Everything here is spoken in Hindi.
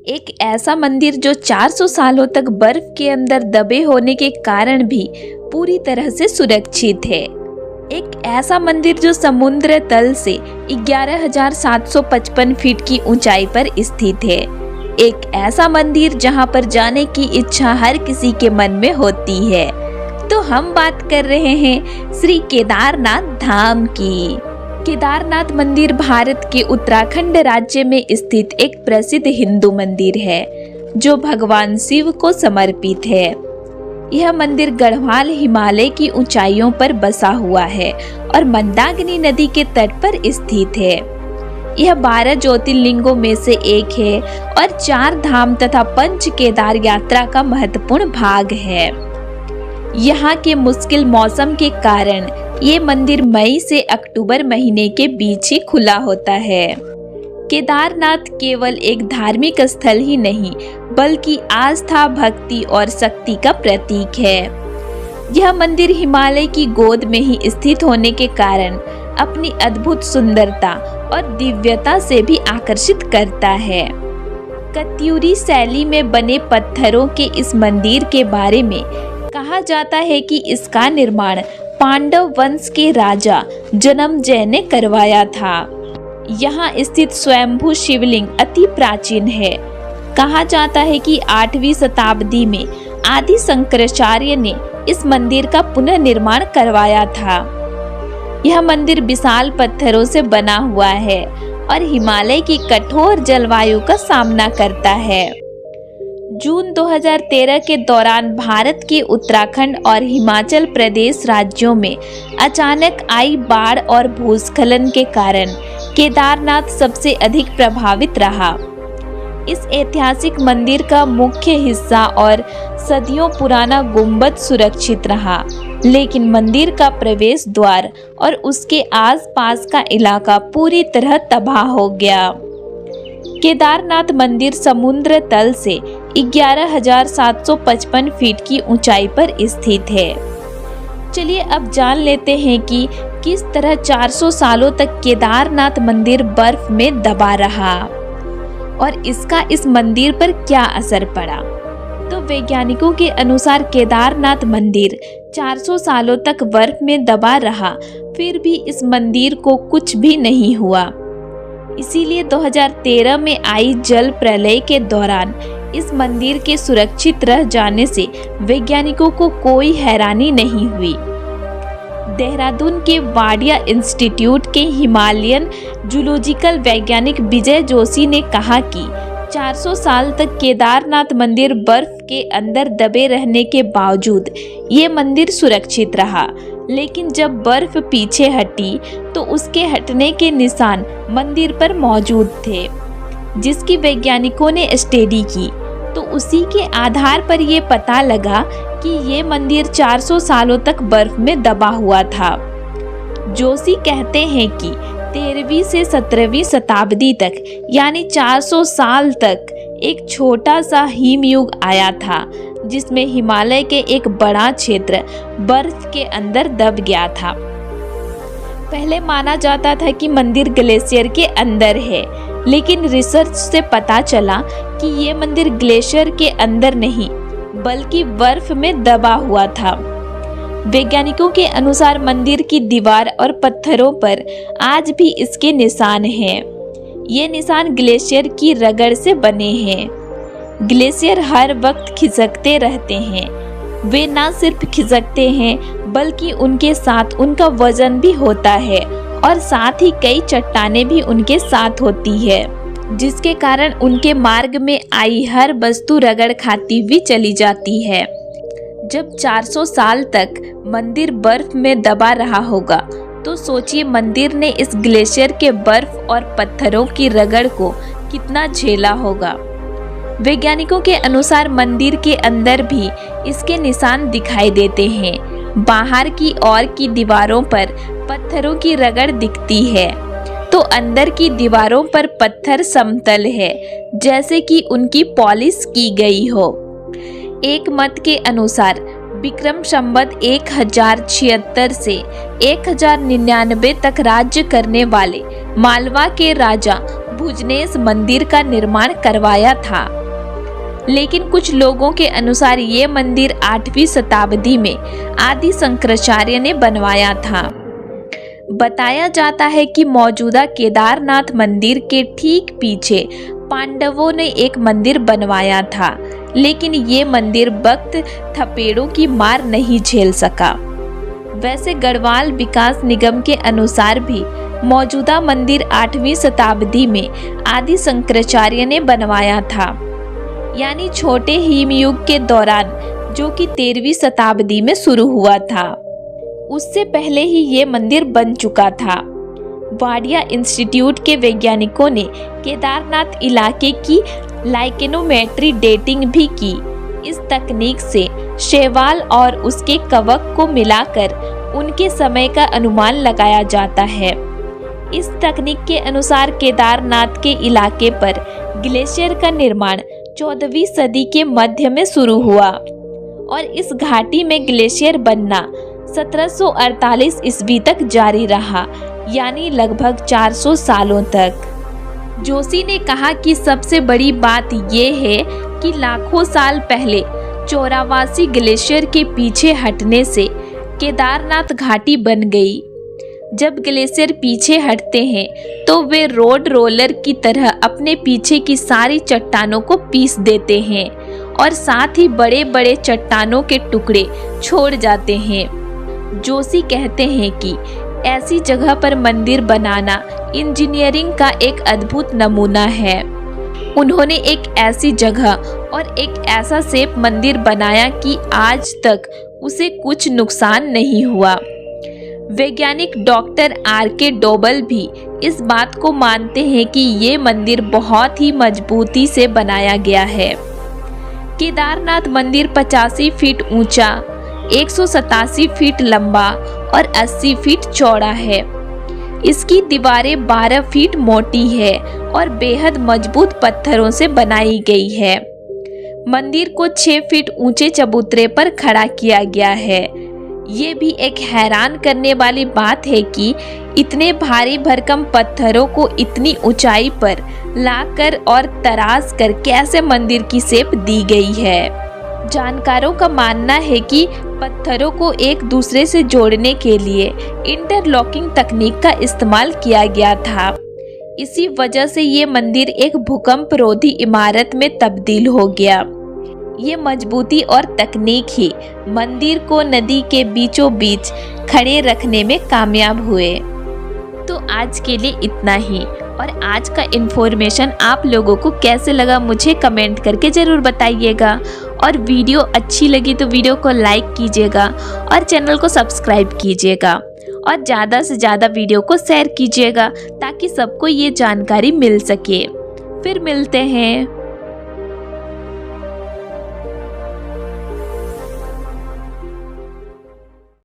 एक ऐसा मंदिर जो 400 सालों तक बर्फ के अंदर दबे होने के कारण भी पूरी तरह से सुरक्षित है। एक ऐसा मंदिर जो समुद्र तल से 11,755 फीट की ऊंचाई पर स्थित है। एक ऐसा मंदिर जहां पर जाने की इच्छा हर किसी के मन में होती है। तो हम बात कर रहे हैं श्री केदारनाथ धाम की। केदारनाथ मंदिर भारत के उत्तराखंड राज्य में स्थित एक प्रसिद्ध हिंदू मंदिर है जो भगवान शिव को समर्पित है। यह मंदिर गढ़वाल हिमालय की ऊंचाइयों पर बसा हुआ है और मंदाकिनी नदी के तट पर स्थित है। यह 12 ज्योतिर्लिंगों में से एक है और 4 धाम तथा पंच केदार यात्रा का महत्वपूर्ण भाग है। यहाँ के मुश्किल मौसम के कारण ये मंदिर मई से अक्टूबर महीने के बीच ही खुला होता है। केदारनाथ केवल एक धार्मिक स्थल ही नहीं बल्कि आस्था, भक्ति और शक्ति का प्रतीक है। यह मंदिर हिमालय की गोद में ही स्थित होने के कारण अपनी अद्भुत सुंदरता और दिव्यता से भी आकर्षित करता है। कत्यूरी शैली में बने पत्थरों के इस मंदिर के बारे में कहा जाता है कि इसका निर्माण पांडव वंश के राजा जन्मजय ने करवाया था। यहाँ स्थित स्वयंभू शिवलिंग अति प्राचीन है। कहा जाता है कि 8वीं शताब्दी में आदि शंकराचार्य ने इस मंदिर का पुनर्निर्माण करवाया था। यह मंदिर विशाल पत्थरों से बना हुआ है और हिमालय की कठोर जलवायु का सामना करता है। जून 2013 के दौरान भारत के उत्तराखंड और हिमाचल प्रदेश राज्यों में अचानक आई बाढ़ और भूस्खलन के कारण केदारनाथ सबसे अधिक प्रभावित रहा। इस ऐतिहासिक मंदिर का मुख्य हिस्सा और सदियों पुराना गुंबद सुरक्षित रहा, लेकिन मंदिर का प्रवेश द्वार और उसके आसपास का इलाका पूरी तरह तबाह हो गया। केदारनाथ मंदिर समुद्र तल से 11,755 फीट की ऊंचाई पर स्थित है। चलिए अब जान लेते हैं कि किस तरह 400 सालों तक केदारनाथ मंदिर बर्फ में दबा रहा और इसका इस मंदिर पर क्या असर पड़ा। तो वैज्ञानिकों के अनुसार केदारनाथ मंदिर 400 सालों तक बर्फ में दबा रहा, फिर भी इस मंदिर को कुछ भी नहीं हुआ। इसीलिए 2013 में आई जल प्रलय के दौरान इस मंदिर के सुरक्षित रह जाने से वैज्ञानिकों को कोई हैरानी नहीं हुई। देहरादून के वाडिया इंस्टीट्यूट के हिमालयन जूलॉजिकल वैज्ञानिक विजय जोशी ने कहा कि 400 साल तक केदारनाथ मंदिर बर्फ के अंदर दबे रहने के बावजूद ये मंदिर सुरक्षित रहा, लेकिन जब बर्फ पीछे हटी तो उसके हटने के निशान मंदिर पर मौजूद थे, जिसकी वैज्ञानिकों ने स्टडी की। तो उसी के आधार पर ये पता लगा कि ये मंदिर 400 सालों तक बर्फ में दबा हुआ था। जोशी कहते हैं कि 13वीं से 17वीं शताब्दी तक यानी 400 साल तक एक छोटा सा हिमयुग आया था, जिसमें हिमालय के एक बड़ा क्षेत्र बर्फ के अंदर दब गया था। पहले माना जाता था कि मंदिर ग्लेशियर के अंदर है, लेकिन रिसर्च से पता चला कि ये मंदिर ग्लेशियर के अंदर नहीं बल्कि बर्फ में दबा हुआ था। वैज्ञानिकों के अनुसार मंदिर की दीवार और पत्थरों पर आज भी इसके निशान हैं। ये निशान ग्लेशियर की रगड़ से बने हैं। ग्लेशियर हर वक्त खिसकते रहते हैं। वे न सिर्फ खिसकते हैं बल्कि उनके साथ उनका वजन भी होता है और साथ ही कई चट्टानें भी उनके साथ होती है, जिसके कारण उनके मार्ग में आई हर वस्तु रगड़ खाती हुई चली जाती है। जब 400 साल तक मंदिर बर्फ में दबा रहा होगा तो सोचिए मंदिर ने इस ग्लेशियर के बर्फ और पत्थरों की रगड़ को कितना झेला होगा। वैज्ञानिकों के अनुसार मंदिर के अंदर भी इसके निशान दिखाई देते हैं। बाहर की ओर की दीवारों पर पत्थरों की रगड़ दिखती है, तो अंदर की दीवारों पर पत्थर समतल है, जैसे कि उनकी पॉलिश की गई हो। एक मत के अनुसार विक्रम संवत 1076 से 1099 तक राज्य करने वाले मालवा के राजा भुजनेश मंदिर का निर्माण करवाया था। लेकिन कुछ लोगों के अनुसार ये मंदिर 8वीं शताब्दी में आदि शंकराचार्य ने बनवाया था। बताया जाता है कि मौजूदा केदारनाथ मंदिर के ठीक पीछे पांडवों ने एक मंदिर बनवाया था, लेकिन ये मंदिर वक्त थपेड़ों की मार नहीं झेल सका। वैसे गढ़वाल विकास निगम के अनुसार भी मौजूदा मंदिर 8वीं शताब्दी में आदि शंकराचार्य ने बनवाया था, यानी छोटे हिमयुग के दौरान, जो कि 13वीं शताब्दी में शुरू हुआ था। उससे पहले ही ये मंदिर बन चुका था। वाडिया इंस्टीट्यूट के वैज्ञानिकों ने केदारनाथ इलाके की लाइकेनोमेट्री डेटिंग भी की। इस तकनीक से शैवाल और उसके कवक को मिलाकर उनके समय का अनुमान लगाया जाता है। इस तकनीक के अनुसार केदारनाथ के इलाके पर ग्लेशियर का निर्माण 14वीं सदी के मध्य में शुरू हुआ और इस घाटी में ग्लेशियर बनना 1748 ईस्वी तक जारी रहा, यानी लगभग 400 सालों तक। जोशी ने कहा कि सबसे बड़ी बात ये है कि लाखों साल पहले चौरावासी ग्लेशियर के पीछे हटने से केदारनाथ घाटी बन गई। जब ग्लेशियर पीछे हटते हैं तो वे रोड रोलर की तरह अपने पीछे की सारी चट्टानों को पीस देते हैं और साथ ही बड़े बड़े चट्टानों के टुकड़े छोड़ जाते हैं। जोशी कहते हैं कि ऐसी जगह पर मंदिर बनाना इंजीनियरिंग का एक अद्भुत नमूना है। उन्होंने एक ऐसी जगह और एक ऐसा शेप मंदिर बनाया कि आज तक उसे कुछ नुकसान नहीं हुआ। वैज्ञानिक डॉक्टर R.K. डोबल भी इस बात को मानते हैं कि ये मंदिर बहुत ही मजबूती से बनाया गया है। केदारनाथ मंदिर 85 फीट ऊंचा, 187 फीट लंबा और 80 फीट चौड़ा है। इसकी दीवारें 12 फीट मोटी है और बेहद मजबूत पत्थरों से बनाई गई है। मंदिर को 6 फीट ऊंचे चबूतरे पर खड़ा किया गया है। ये भी एक हैरान करने वाली बात है कि इतने भारी भरकम पत्थरों को इतनी ऊंचाई पर लाकर और तराश कर कैसे मंदिर की शेप दी गई है। जानकारों का मानना है कि पत्थरों को एक दूसरे से जोड़ने के लिए इंटरलॉकिंग तकनीक का इस्तेमाल किया गया था। इसी वजह से ये मंदिर एक भूकंपरोधी इमारत में तब्दील हो गया। ये मजबूती और तकनीक ही मंदिर को नदी के बीचों बीच खड़े रखने में कामयाब हुए। तो आज के लिए इतना ही, और आज का इन्फॉर्मेशन आप लोगों को कैसे लगा मुझे कमेंट करके ज़रूर बताइएगा। और वीडियो अच्छी लगी तो वीडियो को लाइक कीजिएगा और चैनल को सब्सक्राइब कीजिएगा और ज़्यादा से ज़्यादा वीडियो को शेयर कीजिएगा ताकि सबको ये जानकारी मिल सके। फिर मिलते हैं।